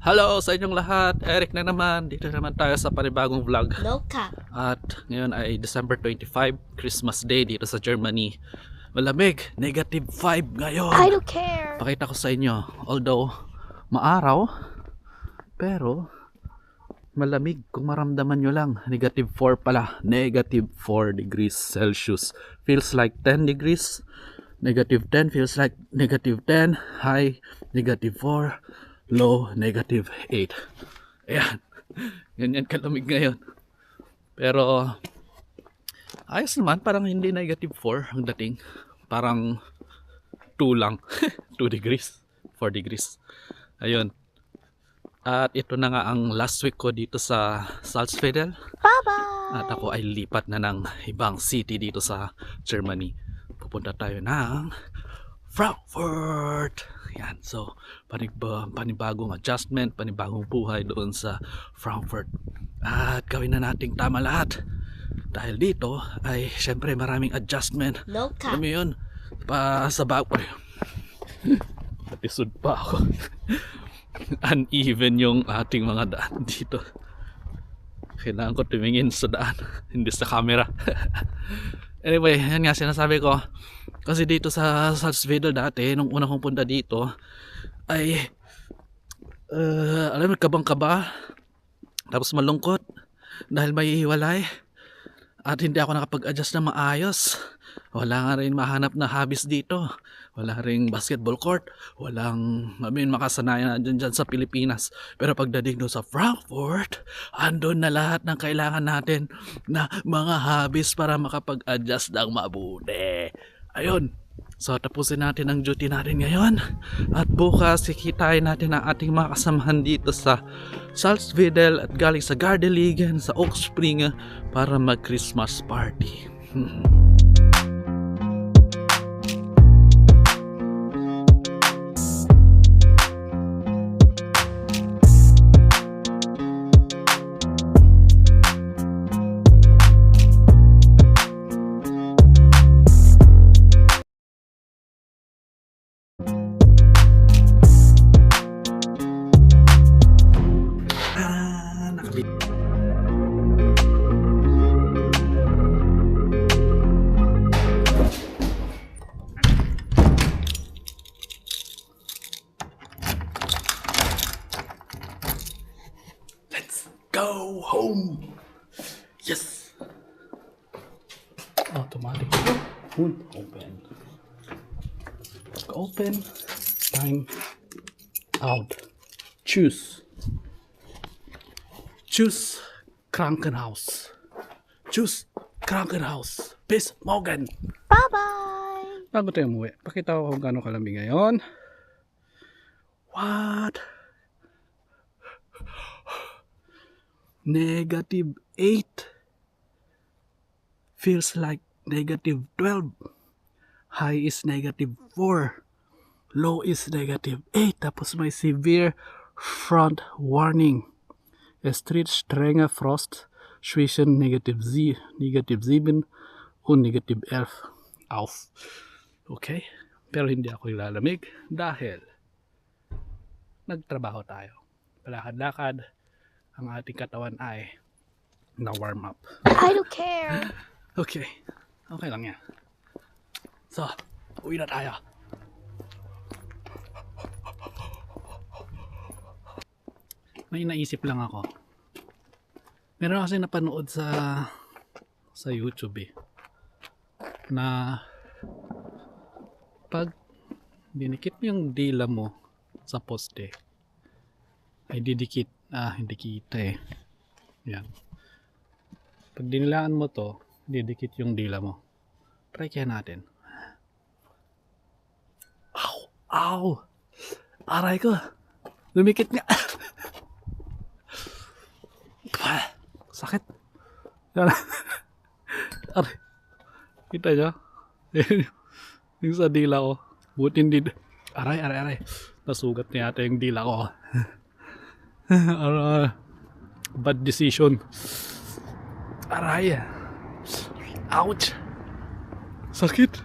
Hello sa inyong lahat, Eric na naman. Dito naman tayo sa panibagong vlog. No cap. At ngayon ay December 25, Christmas Day dito sa Germany. Malamig, negative 5 ngayon. I don't care. Pakita ko sa inyo, although maaraw, pero malamig kung maramdaman nyo lang. Negative 4 pala, negative 4 degrees Celsius. Feels like 10 degrees. Negative 10 feels like negative 10. High, negative 4. Low, negative 8. Ayan. Ganyan kalamig ngayon. Pero ayos naman. Parang hindi negative 4 ang dating. Parang 2 lang. 2 degrees. 4 degrees. Ayun. At ito na nga ang last week ko dito sa Salzwedel. Bye-bye. At ako ay lipat na ng ibang city dito sa Germany. Pupunta tayo ng Frankfurt. Yan. So, panibagong adjustment, panibagong buhay doon sa Frankfurt. At gawin na nating tama lahat. Dahil dito ay syempre maraming adjustment. No cap. Alam mo yun? Sa bago. Natisod pa ako. Uneven yung ating mga daan dito. Kailangan ko tumingin sa daan, hindi sa camera. Anyway, yan nga sinasabi ko. Kasi dito sa Salzwedel dati, nung una kong punta dito, ay alam mo, kabang-kaba. Tapos malungkot dahil may hiwalay. At hindi ako nakapag-adjust na maayos. Wala nga rin mahanap na hobbies dito. Wala ring basketball court. Walang makasanayan na dyan sa Pilipinas. Pero pagdating doon sa Frankfurt, andun na lahat ng kailangan natin na mga hobbies para makapag-adjust ng mabuti. Ayun. So tapusin natin ang duty natin ngayon. At bukas kikitain natin ang ating mga kasamahan dito sa Salzwedel at galing sa Gardeligen, sa Oak Spring para mag-Christmas party. Go home. Yes. Automatic. Und open. Open. Time out. Choose. Choose Krankenhaus. Choose Krankenhaus. Bis morgen. Bye-bye. Bago tayo umuwi, pakita ko kung gaano kalamig ngayon. What? Negative 8 feels like negative 12. High is negative 4. Low is negative 8. Tapos may severe front warning. Street strenge frost zwischen negative 7 und negative 11 auf. Okay? Pero hindi ako ilalamig dahil nagtrabaho tayo. Palakad-lakad. Ang ating katawan ay na-warm up. I don't care. Okay. Okay lang yan. So, uwi na tayo. May naisip lang ako. Meron kasi napanood sa YouTube na pag dinikit mo yung dila mo sa poste ay didikit. Hindi kita eh. Yan. Pag dinilaan mo to, didikit yung dila mo. Try kaya natin. Ow! Ow! Aray ko! Lumikit nga! Sakit! Yan. Aray! Kita nyo? Yung sa dila ko. Buti hindi. Aray! Nasugat na yata yung dila ko. Bad decision. Aray. Ouch. Sakit.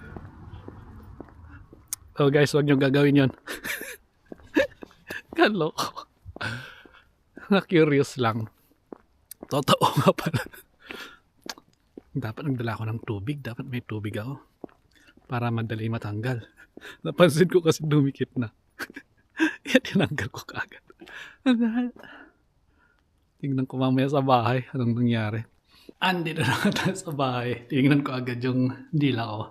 Oh guys, wag nyo gagawin yun. Kaloko. Na-curious lang. Totoo nga pala. Dapat nagdala ako ng tubig. Dapat may tubig ako. Para madali matanggal. Napansin ko kasi dumikit na. Kaya tinanggal ko kaagad. Tingnan ko mamaya sa bahay. Anong nangyari? Andito na tayo sa bahay. Tingnan ko agad yung dila ko.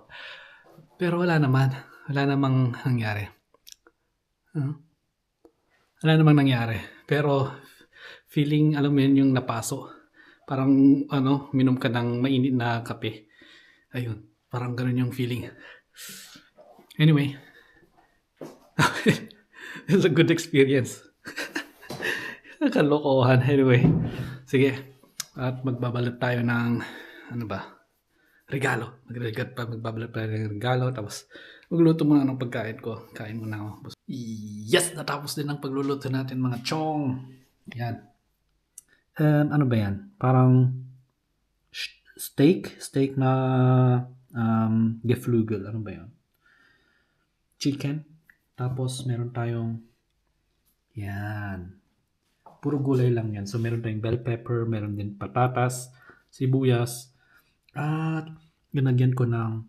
Pero wala naman. Wala namang nangyari. Wala namang nangyari. Pero feeling, alam mo yun, yung napaso. Parang, minom ka ng mainit na kape. Ayun. Parang ganun yung feeling. Anyway. It was a good experience. Kalokohan. Anyway. Sige. At magbabalot tayo ng, regalo. Magbabalot tayo ng regalo. Tapos, magluto muna ng pagkain ko. Kain muna ako. Yes! Natapos din ang pagluluto natin, mga chong. Yan. Ano ba yan? Parang steak? Steak na geflügel. Ano ba yan? Chicken. Tapos, meron tayong yan. Puro gulay lang yan. So, meron tayong bell pepper, meron din patatas, sibuyas, at ginagyan ko ng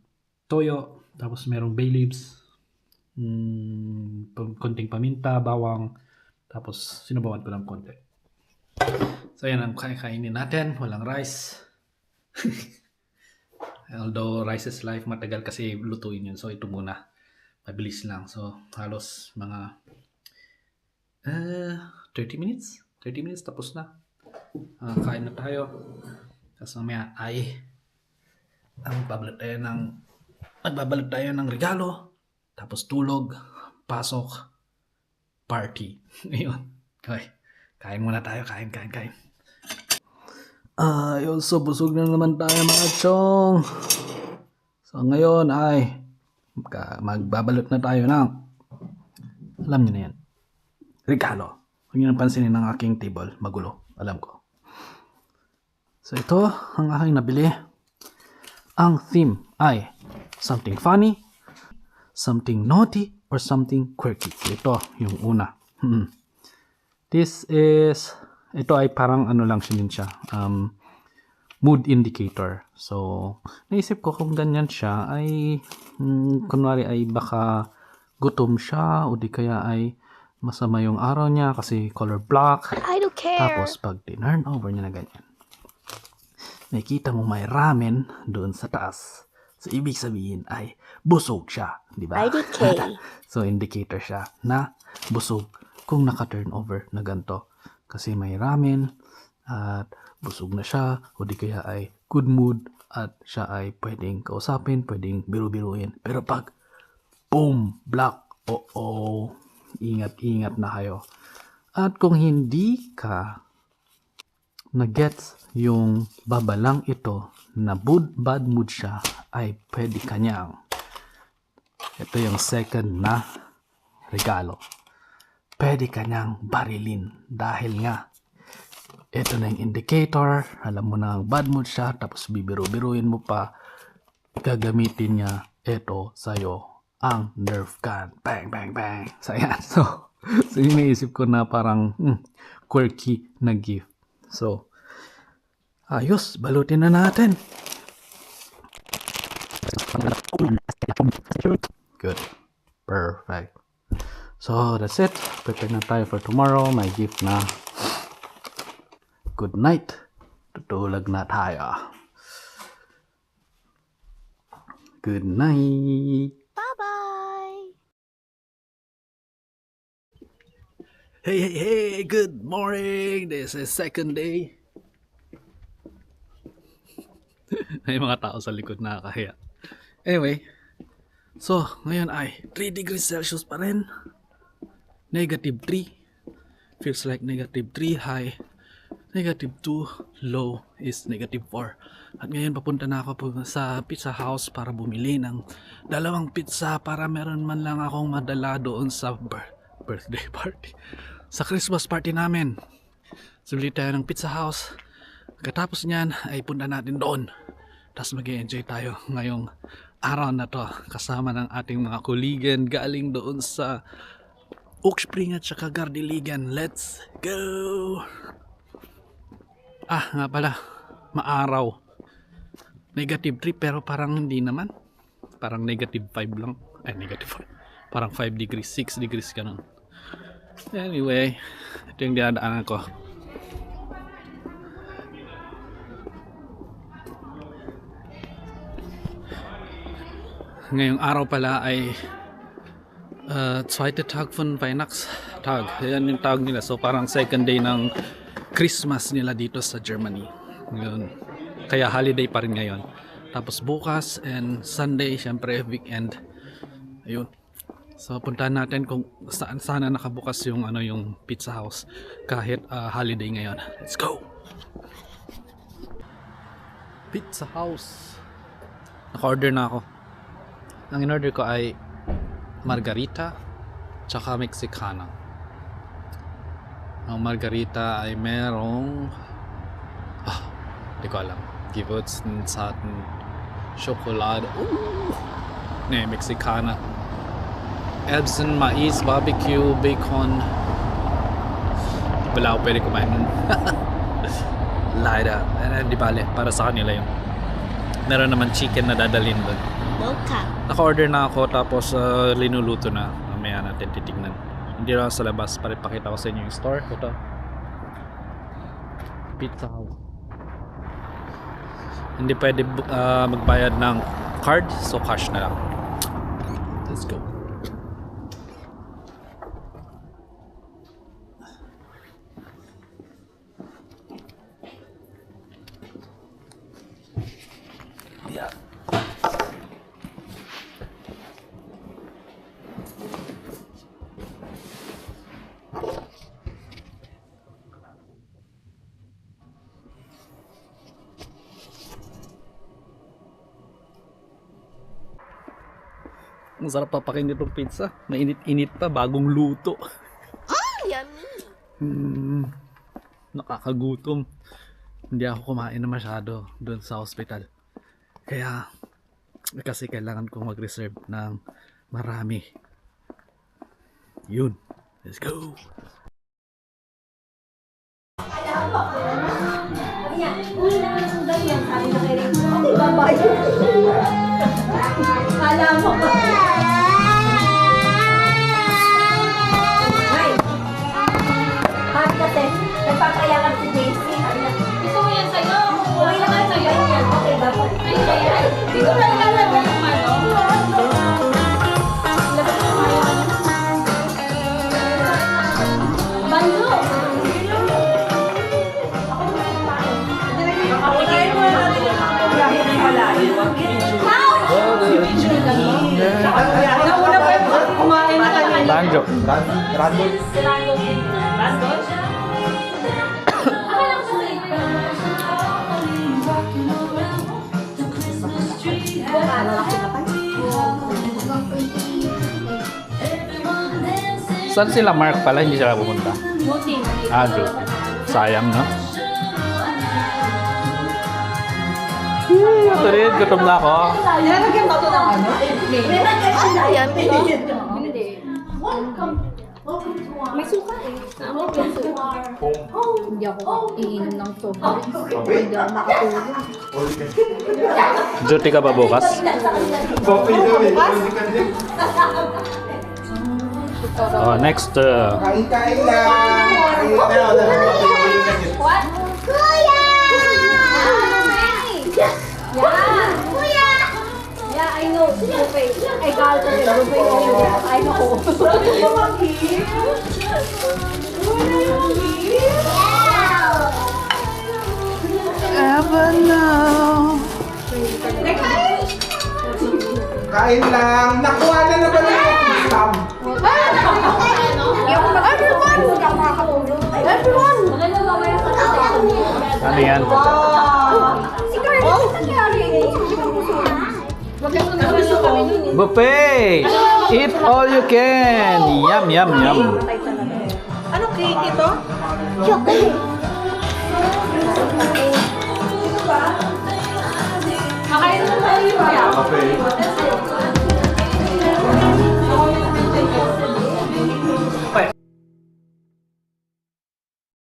toyo. Tapos, merong bay leaves, konting paminta, bawang, tapos sinubawan ko ng konti. So, yan ang kainin natin. Walang rice. Although, rice is life, matagal kasi lutuin yun. So, ito muna. Mabilis lang. So, halos mga 30 minutes. 30 minutes, tapos na. Kain na tayo. Tapos mamaya ay magbabalot tayo ng regalo. Tapos tulog, pasok, party. Ayun. Okay. Kain muna tayo. Kain. Ayun, so busog na naman tayo, mga chong. So ngayon ay magbabalot na tayo ng, alam niyo na yan, regalo. Huwag niyo nang pansinin ng aking table. Magulo. Alam ko. So ito ang aking nabili. Ang theme ay something funny, something naughty, or something quirky. Ito yung una. Ito ay parang lang siya. Mood indicator. So, naisip ko kung ganyan siya ay kunwari ay baka gutom siya o di kaya ay masama yung araw niya kasi color black. I don't care. Tapos pag tinurn over niya na ganyan, nakikita mo may ramen doon sa taas. So, ibig sabihin ay busog siya. Di ba? IDK. So, indicator siya na busog kung naka-turn over na ganito. Kasi may ramen at busog na siya o di kaya ay good mood at siya ay pwedeng kausapin, pwedeng biru-biruin. Pero pag boom, black, ingat na kayo. At kung hindi ka na-gets yung babalang ito na bad mood siya, ay pwede kanyang, ito yung second na regalo, pwede kanyang barilin dahil nga ito na yung indicator. Alam mo na bad mood siya, tapos bibiru-biruin mo pa, gagamitin niya ito sa'yo, ang Nerf gun. Bang, bang, bang. So, ayan. So yung naisip ko na parang quirky na gift. So, ayos. Balutin na natin. Good. Perfect. So, that's it. Prepare na tayo for tomorrow. May gift na. Good night. Tutulog na tayo. Good night. Bye-bye. Hey, good morning. This is second day. May mga tao sa likod na nakakahiya. Anyway, so ngayon ay 3 degrees Celsius pa rin. Negative 3. Feels like negative 3 high. Negative 2 low is negative 4. At ngayon papunta na ako sa pizza house para bumili ng 2 pizza para meron man lang akong madala doon sa birthday party. Sa Christmas party namin. Sumili tayo ng pizza house. Pagkatapos niyan ay punta natin doon. Tapos mag-enjoy tayo ngayong araw na to kasama ng ating mga kuligan galing doon sa Oakspring at saka Gardiligan. Let's go! Ah, nga pala. Maaraw. Negative 3 pero parang hindi naman. Parang negative 5 lang. Ay, negative 5. Parang 5 degrees, 6 degrees ganun. Anyway, ito yung dinadaanan ko. Ngayong araw pala ay Zweite Tag von Weihnachtstag. Yan yung tawag nila. So parang second day ng Christmas nila dito sa Germany. Ngayon. Kaya holiday pa rin ngayon. Tapos bukas and Sunday, syempre weekend. Ayun. So puntahan natin kung saan sana nakabukas yung yung pizza house kahit holiday ngayon. Let's go. Pizza house. Naka-order na ako. Ang in-order ko ay margarita tsaka Mexicana. Ang margarita ay merong hindi ko alam. Gewürzen, zarten Schokolade. Ne, Mexicana. Erbsen, Mais, Barbecue, Bacon. Wala ako pwede kumain nun. Leider. Di bale, para sa kanila yun. Meron naman chicken na dadalhin doon. Mocha. Naka-order na ako tapos linuluto na. Mamaya natin titignan. Hindi lang sa labas para ipakita ko sa inyo yung store. Ito. Pizza House. Hindi pwede magbayad ng card, so cash na lang. Let's go. Yeah. Ang sarap papakin itong pizza. Mainit-init pa, bagong luto. Yummy. Nakakagutom. Hindi ako kumain na masyado doon sa hospital. Kaya, kasi kailangan kong mag-reserve ng marami. Yun. Let's go! Kala mo ko. Ay! Bakit kasi? Nagpapayakan si Daisy. Gusto mo yan sa'yo? Okay naman sa'yo yan. Okay ba po? Ay, ay, dito na lalagay yung ano. Bando! Pakain mo na natin. Kahit di malayo. Nauna pa yung kumain na kanya. Banjo. Saan sila Mark pala? Hindi sila pumunta. Buti. Joke. Sayang, no? Ito rin, gutom na ako. Nilagyan ba ito ng ano? Yummy. Hindi. May suka eh. Hindi ako iinom ng soft drinks. Hindi ako makatulog. Duty ka ba bukas? Next. Kain-kain lang. What? Kuya! Yeah, I know. Buffet. I got it. Buffet. I know. Kain lang. Nakuha na naman yung system. Ano yan? Buffet! Eat all you can! Yum, yum, yum. Anong cake ito? Kakain na tayo. Okay.